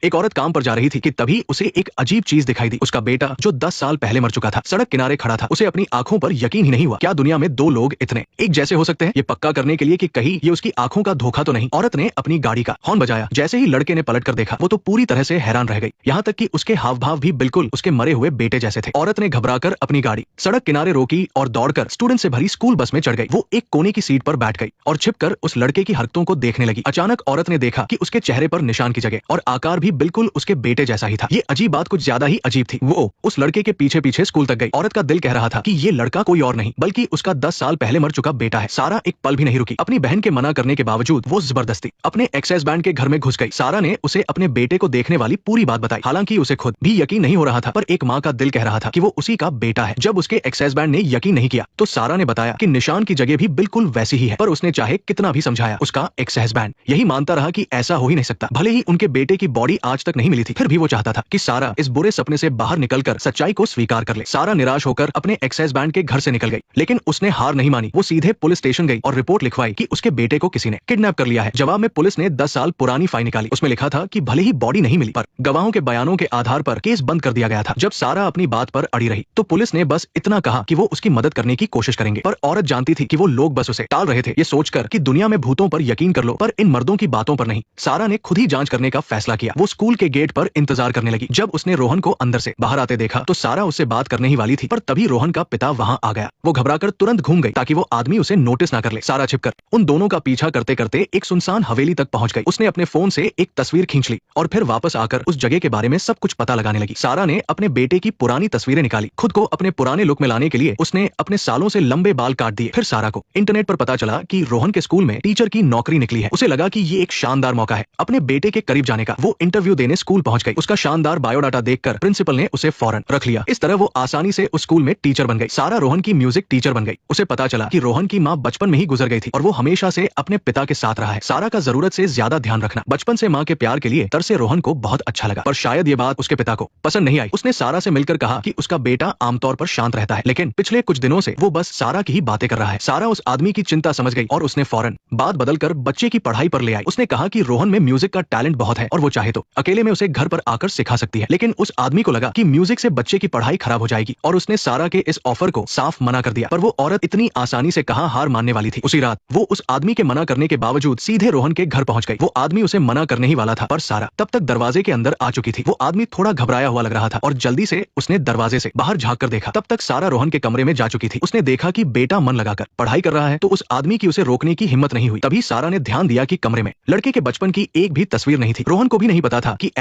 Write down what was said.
एक औरत काम पर जा रही थी कि तभी उसे एक अजीब चीज दिखाई दी। उसका बेटा जो 10 साल पहले मर चुका था सड़क किनारे खड़ा था। उसे अपनी आंखों पर यकीन ही नहीं हुआ। क्या दुनिया में दो लोग इतने एक जैसे हो सकते हैं? ये पक्का करने के लिए कि कहीं ये उसकी आंखों का धोखा तो नहीं, औरत ने अपनी गाड़ी का हॉर्न बजाया। जैसे ही लड़के ने पलट कर देखा वो तो पूरी तरह से हैरान रह गई। यहाँ तक कि उसके हाव भाव भी बिल्कुल उसके मरे हुए बेटे जैसे थे। औरत ने घबराकर अपनी गाड़ी सड़क किनारे रोकी और दौड़कर स्टूडेंट से भरी स्कूल बस में चढ़ गई। वो एक कोने की सीट पर बैठ गई और छिपकर उस लड़के की हरकतों को देखने लगी। अचानक औरत ने देखा कि उसके चेहरे पर निशान की जगह और आकार भी बिल्कुल उसके बेटे जैसा ही था। ये अजीब बात कुछ ज्यादा ही अजीब थी। वो उस लड़के के पीछे पीछे स्कूल तक गई। औरत का दिल कह रहा था कि ये लड़का कोई और नहीं बल्कि उसका 10 साल पहले मर चुका बेटा है। सारा एक पल भी नहीं रुकी। अपनी बहन के मना करने के बावजूद वो जबरदस्ती अपने एक्सेस बैंक के घर में घुस गई। सारा ने उसे अपने बेटे को देखने वाली पूरी बात बताई। हालांकि उसे खुद भी यकीन नहीं हो रहा था, पर एक माँ का दिल कह रहा था कि वो उसी का बेटा है। जब उसके एक्सेस बैंक ने यकीन नहीं किया तो सारा ने बताया कि निशान की जगह भी बिल्कुल वैसी ही है, पर उसने चाहे कितना भी समझाया उसका एक्सेस बैंक यही मानता रहा कि ऐसा हो ही नहीं सकता। भले ही उनके बेटे की बॉडी आज तक नहीं मिली थी, फिर भी वो चाहता था कि सारा इस बुरे सपने से बाहर निकलकर सच्चाई को स्वीकार कर ले। सारा निराश होकर अपने एक्सेस बैंक के घर से निकल गई, लेकिन उसने हार नहीं मानी। वो सीधे पुलिस स्टेशन गई और रिपोर्ट लिखवाई कि उसके बेटे को किसी ने किडनैप कर लिया है। जवाब में पुलिस ने 10 साल पुरानी फाइल निकाली। उसमें लिखा था कि भले ही बॉडी नहीं मिली, पर गवाहों के बयानों के आधार पर केस बंद कर दिया गया था। जब सारा अपनी बात पर अड़ी रही तो पुलिस ने बस इतना कहा कि वो उसकी मदद करने की कोशिश करेंगे, पर औरत जानती थी कि वो लोग बस उसे टाल रहे थे, ये सोचकर कि दुनिया में भूतों पर यकीन कर लो पर इन मर्दों की बातों पर नहीं। सारा ने खुद ही जांच करने का फैसला किया। वो स्कूल के गेट पर इंतजार करने लगी। जब उसने रोहन को अंदर से बाहर आते देखा तो सारा उससे बात करने ही वाली थी, पर तभी रोहन का पिता वहां आ गया। वो घबराकर तुरंत घूम गई ताकि वो आदमी उसे नोटिस ना कर ले। सारा छिपकर उन दोनों का पीछा करते करते एक सुनसान हवेली तक पहुंच गई। उसने अपने फोन से एक तस्वीर खींच ली और फिर वापस आकर उस जगह के बारे में सब कुछ पता लगाने लगी। सारा ने अपने बेटे की पुरानी तस्वीरें निकाली। खुद को अपने पुराने लुक में लाने के लिए उसने अपने सालों से लंबे बाल काट दिए। फिर सारा को इंटरनेट पर पता चला कि रोहन के स्कूल में टीचर की नौकरी निकली है। उसे लगा कि ये एक शानदार मौका है अपने बेटे के करीब जाने का। वो इंटरव्यू देने स्कूल पहुंच गई। उसका शानदार बायोडाटा देखकर प्रिंसिपल ने उसे फौरन रख लिया। इस तरह वो आसानी से उस स्कूल में टीचर बन गई। सारा रोहन की म्यूजिक टीचर बन गई। उसे पता चला कि रोहन की माँ बचपन में ही गुजर गई थी और वो हमेशा से अपने पिता के साथ रहा है। सारा का जरूरत से ज्यादा ध्यान रखना, बचपन से माँ के प्यार के लिए तरसे रोहन को बहुत अच्छा लगा, पर शायद ये बात उसके पिता को पसंद नहीं आई। उसने सारा से मिलकर कहा कि उसका बेटा आमतौर पर शांत रहता है, लेकिन पिछले कुछ दिनों से वो बस सारा की ही बातें कर रहा है। सारा उस आदमी की चिंता समझ गई और उसने फौरन बात बदलकर बच्चे की पढ़ाई पर ले आई। उसने कहा कि रोहन में म्यूजिक का टैलेंट बहुत है और वो चाहे तो अकेले में उसे घर पर आकर सिखा सकती है, लेकिन उस आदमी को लगा कि म्यूजिक से बच्चे की पढ़ाई खराब हो जाएगी और उसने सारा के इस ऑफर को साफ मना कर दिया। पर वो औरत इतनी आसानी से कहां हार मानने वाली थी। उसी रात वो उस आदमी के मना करने के बावजूद सीधे रोहन के घर पहुंच गई। वो आदमी उसे मना करने ही वाला था, पर सारा तब तक दरवाजे के अंदर आ चुकी थी। वो आदमी थोड़ा घबराया हुआ लग रहा था और जल्दी से उसने दरवाजे से बाहर झांक कर देखा। तब तक सारा रोहन के कमरे में जा चुकी थी। उसने देखा कि बेटा मन लगाकर पढ़ाई कर रहा है तो उस आदमी की उसे रोकने की हिम्मत नहीं हुई। तभी सारा ने ध्यान दिया कि कमरे में लड़के के बचपन की एक भी तस्वीर नहीं थी। रोहन को भी नहीं पता था कि